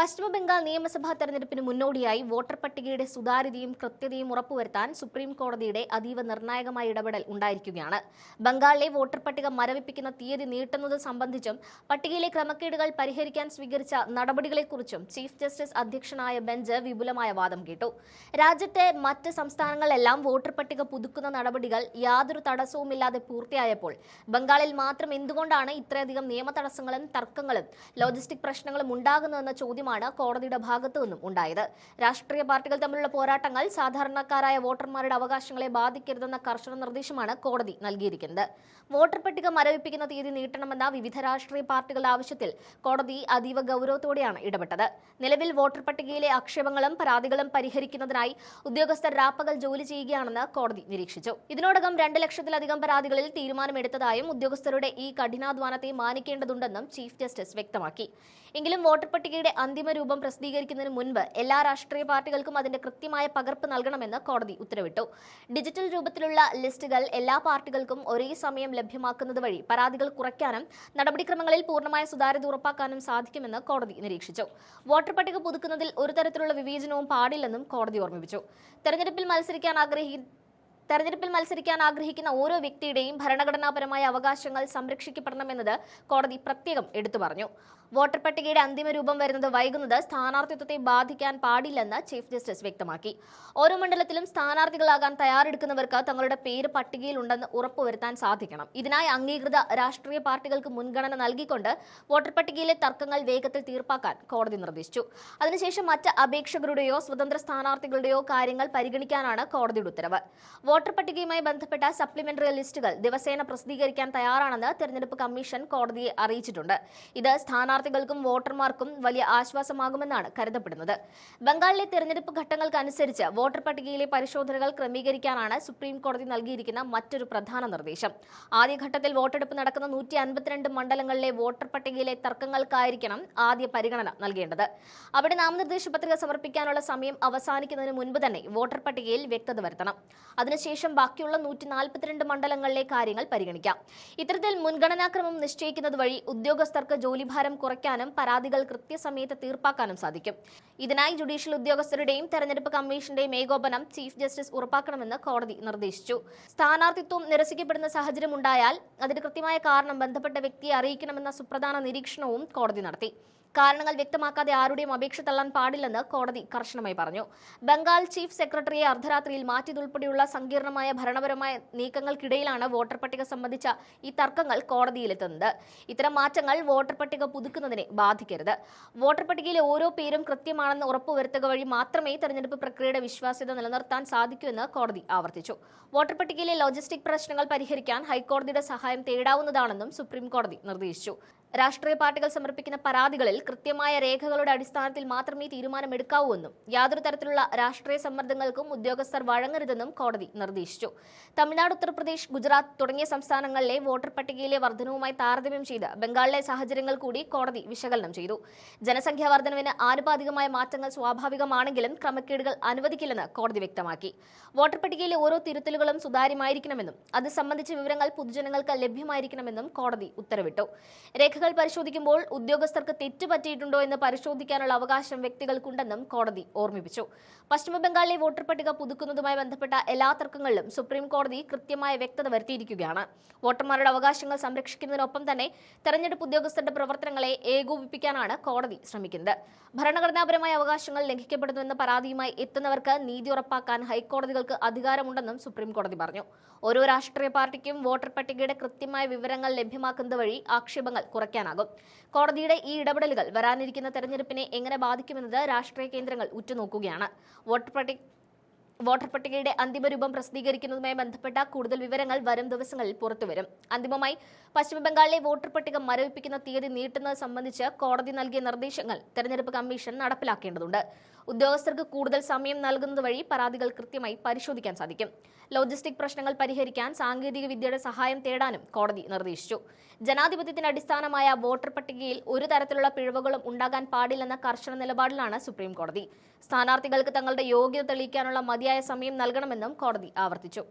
പശ്ചിമബംഗാൾ നിയമസഭാ തെരഞ്ഞെടുപ്പിന് മുന്നോടിയായി വോട്ടർ പട്ടികയുടെ സുതാര്യതയും കൃത്യതയും ഉറപ്പുവരുത്താൻ സുപ്രീം കോടതിയുടെ അതീവ നിർണായകമായ ഇടപെടൽ ഉണ്ടായിരിക്കുകയാണ്. ബംഗാളിലെ വോട്ടർ പട്ടിക മരവിപ്പിക്കുന്ന തീയതി നീട്ടുന്നത് സംബന്ധിച്ചും പട്ടികയിലെ ക്രമക്കേടുകൾ പരിഹരിക്കാൻ സ്വീകരിച്ച നടപടികളെക്കുറിച്ചും ചീഫ് ജസ്റ്റിസ് അധ്യക്ഷനായ ബെഞ്ച് വിപുലമായ വാദം കേട്ടു. രാജ്യത്തെ മറ്റ് സംസ്ഥാനങ്ങളിലെല്ലാം വോട്ടർ പട്ടിക പുതുക്കുന്ന നടപടികൾ യാതൊരു തടസ്സവുമില്ലാതെ പൂർത്തിയായപ്പോൾ ബംഗാളിൽ മാത്രം എന്തുകൊണ്ടാണ് ഇത്രയധികം നിയമ തടസ്സങ്ങളും തർക്കങ്ങളും ലോജിസ്റ്റിക് പ്രശ്നങ്ങളും ഉണ്ടാകുന്നതെന്ന ചോദ്യമാണ് കോടതിയുടെ ഭാഗത്തു നിന്നും ഉണ്ടായത്. രാഷ്ട്രീയ പാർട്ടികൾ തമ്മിലുള്ള പോരാട്ടങ്ങൾ സാധാരണക്കാരായ വോട്ടർമാരുടെ അവകാശങ്ങളെ ബാധിക്കരുതെന്ന കർശന നിർദ്ദേശമാണ് കോടതി നൽകിയിരിക്കുന്നത്. വോട്ടർ പട്ടിക മരവിപ്പിക്കുന്ന തീയതി നീട്ടണമെന്ന വിവിധ രാഷ്ട്രീയ പാർട്ടികളുടെ ആവശ്യത്തിൽ കോടതി അതീവ ഗൗരവത്തോടെയാണ് ഇടപെട്ടത്. നിലവിൽ വോട്ടർ പട്ടികയിലെ ആക്ഷേപങ്ങളും പരാതികളും പരിഹരിക്കുന്നതിനായി ഉദ്യോഗസ്ഥർ രാപ്പകൽ ജോലി ചെയ്യുകയാണെന്ന് കോടതി നിരീക്ഷിച്ചു. ഇതിനോടകം 2 ലക്ഷത്തിലധികം പരാതികളിൽ തീരുമാനമെടുത്തതായും ഉദ്യോഗസ്ഥരുടെ ഈ കഠിനാധ്വാനത്തെ മാനിക്കേണ്ടതുണ്ടെന്നും ചീഫ് ജസ്റ്റിസ് വ്യക്തമാക്കി. എങ്കിലും വോട്ടർ പട്ടികയുടെ അന്തിമ രൂപം പ്രസിദ്ധീകരിക്കുന്നതിന് മുൻപ് എല്ലാ രാഷ്ട്രീയ പാർട്ടികൾക്കും അതിന്റെ കൃത്യമായ പകർപ്പ് നൽകണമെന്ന് കോടതി ഉത്തരവിട്ടു. ഡിജിറ്റൽ രൂപത്തിലുള്ള ലിസ്റ്റുകൾ എല്ലാ പാർട്ടികൾക്കും ഒരേ സമയം ലഭ്യമാക്കുന്നത് വഴി പരാതികൾ കുറയ്ക്കാനും നടപടിക്രമങ്ങളിൽ പൂർണ്ണമായ സുതാര്യത ഉറപ്പാക്കാനും സാധിക്കുമെന്ന് കോടതി നിരീക്ഷിച്ചു. വോട്ടർ പട്ടിക പുതുക്കുന്നതിൽ ഒരു തരത്തിലുള്ള വിവേചനവും പാടില്ലെന്നും കോടതി ഓർമ്മിപ്പിച്ചു. തെരഞ്ഞെടുപ്പിൽ മത്സരിക്കാൻ ആഗ്രഹിക്കുന്ന ഓരോ വ്യക്തിയുടെയും ഭരണഘടനാപരമായ അവകാശങ്ങൾ സംരക്ഷിക്കപ്പെടണമെന്നത് കോടതി പ്രത്യേകം എടുത്തു പറഞ്ഞു. വോട്ടർ പട്ടികയുടെ അന്തിമ രൂപം വരുന്നത് വൈകുന്നത് സ്ഥാനാർത്ഥിത്വത്തെ ബാധിക്കാൻ പാടില്ലെന്ന് ചീഫ് ജസ്റ്റിസ് വ്യക്തമാക്കി. ഓരോ മണ്ഡലത്തിലും സ്ഥാനാർത്ഥികളാകാൻ തയ്യാറെടുക്കുന്നവർക്ക് തങ്ങളുടെ പേര് പട്ടികയിലുണ്ടെന്ന് ഉറപ്പുവരുത്താൻ സാധിക്കണം. ഇതിനായി അംഗീകൃത രാഷ്ട്രീയ പാർട്ടികൾക്ക് മുൻഗണന നൽകിക്കൊണ്ട് വോട്ടർ പട്ടികയിലെ തർക്കങ്ങൾ വേഗത്തിൽ തീർപ്പാക്കാൻ കോടതി നിർദ്ദേശിച്ചു. അതിനുശേഷം മറ്റ് അപേക്ഷകരുടെയോ സ്വതന്ത്ര സ്ഥാനാർത്ഥികളുടെയോ കാര്യങ്ങൾ പരിഗണിക്കാനാണ് കോടതിയുടെ ഉത്തരവ്. വോട്ടർ പട്ടികയുമായി ബന്ധപ്പെട്ട സപ്ലിമെന്ററി ലിസ്റ്റുകൾ ദിവസേന പ്രസിദ്ധീകരിക്കാൻ തയ്യാറാണെന്ന് തെരഞ്ഞെടുപ്പ് കമ്മീഷൻ കോടതിയെ അറിയിച്ചിട്ടുണ്ട്. ഇത് സ്ഥാനാർത്ഥികൾക്കും വോട്ടർമാർക്കും വലിയ ആശ്വാസമാകുമെന്നാണ് കരുതപ്പെടുന്നത്. ബംഗാളിലെ തെരഞ്ഞെടുപ്പ് ഘട്ടങ്ങൾക്കനുസരിച്ച് വോട്ടർ പട്ടികയിലെ പരിശോധനകൾ ക്രമീകരിക്കാനാണ് സുപ്രീം കോടതി നൽകിയിരിക്കുന്ന മറ്റൊരു പ്രധാന നിർദ്ദേശം. ആദ്യഘട്ടത്തിൽ വോട്ടെടുപ്പ് നടക്കുന്ന 152 മണ്ഡലങ്ങളിലെ വോട്ടർ പട്ടികയിലെ തർക്കങ്ങൾക്കായിരിക്കണം ആദ്യ പരിഗണന നൽകേണ്ടത്. അവിടെ നാമനിർദ്ദേശ പത്രിക സമർപ്പിക്കാനുള്ള സമയം അവസാനിക്കുന്നതിന് മുൻപ് തന്നെ വോട്ടർ പട്ടികയിൽ വ്യക്തത വരുത്തണം. അതിനുശേഷം ബാക്കിയുള്ള 142 മണ്ഡലങ്ങളിലെ കാര്യങ്ങൾ പരിഗണിക്കാം. ഇത്തരത്തിൽ മുൻഗണനാക്രമം നിശ്ചയിക്കുന്നത് വഴി ഉദ്യോഗസ്ഥർക്ക് ജോലിഭാരം കുറയ്ക്കാനും പരാതികൾ കൃത്യസമയത്ത് തീർപ്പാക്കാനും സാധിക്കും. ഇതിനായി ജുഡീഷ്യൽ ഉദ്യോഗസ്ഥരുടെയും തെരഞ്ഞെടുപ്പ് കമ്മീഷന്റെയും ഏകോപനം ചീഫ് ജസ്റ്റിസ് ഉറപ്പാക്കണമെന്ന് കോടതി നിർദ്ദേശിച്ചു. സ്ഥാനാർത്ഥിത്വം നിരസിക്കപ്പെടുന്ന സാഹചര്യം ഉണ്ടായാൽ അതിന് കൃത്യമായ കാരണം ബന്ധപ്പെട്ട വ്യക്തിയെ അറിയിക്കണമെന്ന സുപ്രധാന നിരീക്ഷണവും കോടതി നടത്തി. കാരണങ്ങൾ വ്യക്തമാക്കാതെ ആരുടെയും അപേക്ഷ തള്ളാൻ പാടില്ലെന്ന് കോടതി കർശനമായി പറഞ്ഞു. ബംഗാൾ ചീഫ് സെക്രട്ടറിയെ അർദ്ധരാത്രിയിൽ മാറ്റിയതുൾപ്പെടെയുള്ള സങ്കീർണമായ ഭരണപരമായ നീക്കങ്ങൾക്കിടയിലാണ് വോട്ടർ പട്ടിക സംബന്ധിച്ച ഈ തർക്കങ്ങൾ കോടതിയിലെത്തുന്നത്. ഇത്തരം മാറ്റങ്ങൾ വോട്ടർ പട്ടിക പുതുക്കുന്നതിനെ ബാധിക്കരുത്. വോട്ടർ പട്ടികയിലെ ഓരോ പേരും കൃത്യമാണെന്ന് ഉറപ്പുവരുത്തുക വഴി മാത്രമേ തെരഞ്ഞെടുപ്പ് പ്രക്രിയയുടെ വിശ്വാസ്യത നിലനിർത്താൻ സാധിക്കൂ എന്ന് കോടതി ആവർത്തിച്ചു. വോട്ടർ പട്ടികയിലെ ലോജിസ്റ്റിക് പ്രശ്നങ്ങൾ പരിഹരിക്കാൻ ഹൈക്കോടതിയുടെ സഹായം തേടാവുന്നതാണെന്നും സുപ്രീം കോടതി നിർദ്ദേശിച്ചു. രാഷ്ട്രീയ പാർട്ടികൾ സമർപ്പിക്കുന്ന പരാതികളിൽ കൃത്യമായ രേഖകളുടെ അടിസ്ഥാനത്തിൽ മാത്രമേ തീരുമാനമെടുക്കാവൂ എന്നും യാതൊരു തരത്തിലുള്ള രാഷ്ട്രീയ സമ്മർദ്ദങ്ങൾക്കും ഉദ്യോഗസ്ഥർ വഴങ്ങരുതെന്നും കോടതി നിർദ്ദേശിച്ചു. തമിഴ്നാട്, ഉത്തർപ്രദേശ്, ഗുജറാത്ത് തുടങ്ങിയ സംസ്ഥാനങ്ങളിലെ വോട്ടർ പട്ടികയിലെ വർധനവുമായി താരതമ്യം ചെയ്ത് ബംഗാളിലെ സാഹചര്യങ്ങൾ കൂടി കോടതി വിശകലനം ചെയ്തു. ജനസംഖ്യാ വർധനവിന് ആനുപാതികമായ മാറ്റങ്ങൾ സ്വാഭാവികമാണെങ്കിലും ക്രമക്കേടുകൾ അനുവദിക്കില്ലെന്ന് കോടതി വ്യക്തമാക്കി. വോട്ടർ പട്ടികയിലെ ഓരോ തിരുത്തലുകളും സുതാര്യമായിരിക്കണമെന്നും അത് സംബന്ധിച്ച വിവരങ്ങൾ പൊതുജനങ്ങൾക്ക് ലഭ്യമായിരിക്കണമെന്നും കോടതി ഉത്തരവിട്ടു. രേഖകൾ പരിശോധിക്കുമ്പോൾ ഉദ്യോഗസ്ഥർക്ക് തെറ്റുപറ്റിയിട്ടുണ്ടോ എന്ന് പരിശോധിക്കാനുള്ള അവകാശം വ്യക്തികൾക്കുണ്ടെന്നും കോടതി ഓർമ്മിപ്പിച്ചു. പശ്ചിമബംഗാളിലെ വോട്ടർ പട്ടിക പുതുക്കുന്നതുമായി ബന്ധപ്പെട്ട എല്ലാ തർക്കങ്ങളിലും സുപ്രീം കോടതി കൃത്യമായ വ്യക്തത വരുത്തിയിരിക്കുകയാണ്. വോട്ടർമാരുടെ അവകാശങ്ങൾ സംരക്ഷിക്കുന്നതിനൊപ്പം തന്നെ തെരഞ്ഞെടുപ്പ് ഉദ്യോഗസ്ഥരുടെ പ്രവർത്തനങ്ങളെ ഏകോപിപ്പിക്കാനാണ് കോടതി ശ്രമിക്കുന്നത്. ഭരണഘടനാപരമായ അവകാശങ്ങൾ ലംഘിക്കപ്പെടുന്നുവെന്ന പരാതിയുമായി എത്തുന്നവർക്ക് നീതി ഉറപ്പാക്കാൻ ഹൈക്കോടതികൾക്ക് അധികാരമുണ്ടെന്നും സുപ്രീം കോടതി പറഞ്ഞു. ഓരോ രാഷ്ട്രീയ പാർട്ടിക്കും വോട്ടർ പട്ടികയുടെ കൃത്യമായ വിവരങ്ങൾ ലഭ്യമാക്കുന്നത് വഴി ആക്ഷേപങ്ങൾ കുറയ്ക്കാനാകും. കോടതിയുടെ ഈ ഇടപെടലുകൾ വരാനിരിക്കുന്ന തെരഞ്ഞെടുപ്പിനെ എങ്ങനെ ബാധിക്കുമെന്നത് രാഷ്ട്രീയ കേന്ദ്രങ്ങൾ ഉറ്റുനോക്കുകയാണ്. വോട്ടർ പട്ടികയുടെ അന്തിമ രൂപം പ്രസിദ്ധീകരിക്കുന്നതുമായി ബന്ധപ്പെട്ട കൂടുതൽ വിവരങ്ങൾ വരും ദിവസങ്ങളിൽ പുറത്തുവരും. അന്തിമമായി പശ്ചിമബംഗാളിലെ വോട്ടർ പട്ടിക മരവിപ്പിക്കുന്ന തീയതി നീട്ടുന്നത് സംബന്ധിച്ച് കോടതി നൽകിയ നിർദ്ദേശങ്ങൾ തെരഞ്ഞെടുപ്പ് കമ്മീഷൻ നടപ്പിലാക്കേണ്ടതുണ്ട്. ഉദ്യോഗസ്ഥർക്ക് കൂടുതൽ സമയം നൽകുന്നത് വഴി പരാതികൾ കൃത്യമായി പരിശോധിക്കാൻ സാധിക്കും. ലോജിസ്റ്റിക് പ്രശ്നങ്ങൾ പരിഹരിക്കാൻ സാങ്കേതിക വിദ്യയുടെ സഹായം തേടാനും കോടതി നിർദ്ദേശിച്ചു. ജനാധിപത്യത്തിന് അടിസ്ഥാനമായ വോട്ടർ പട്ടികയിൽ ഒരു തരത്തിലുള്ള പിഴവുകളും ഉണ്ടാകാൻ പാടില്ലെന്ന കർശന നിലപാടിലാണ് സുപ്രീം കോടതി. സ്ഥാനാർത്ഥികൾക്ക് തങ്ങളുടെ യോഗ്യത തെളിയിക്കാനുള്ള മതിയായ സമയം നൽകണമെന്നും കോടതി ആവർത്തിച്ചു.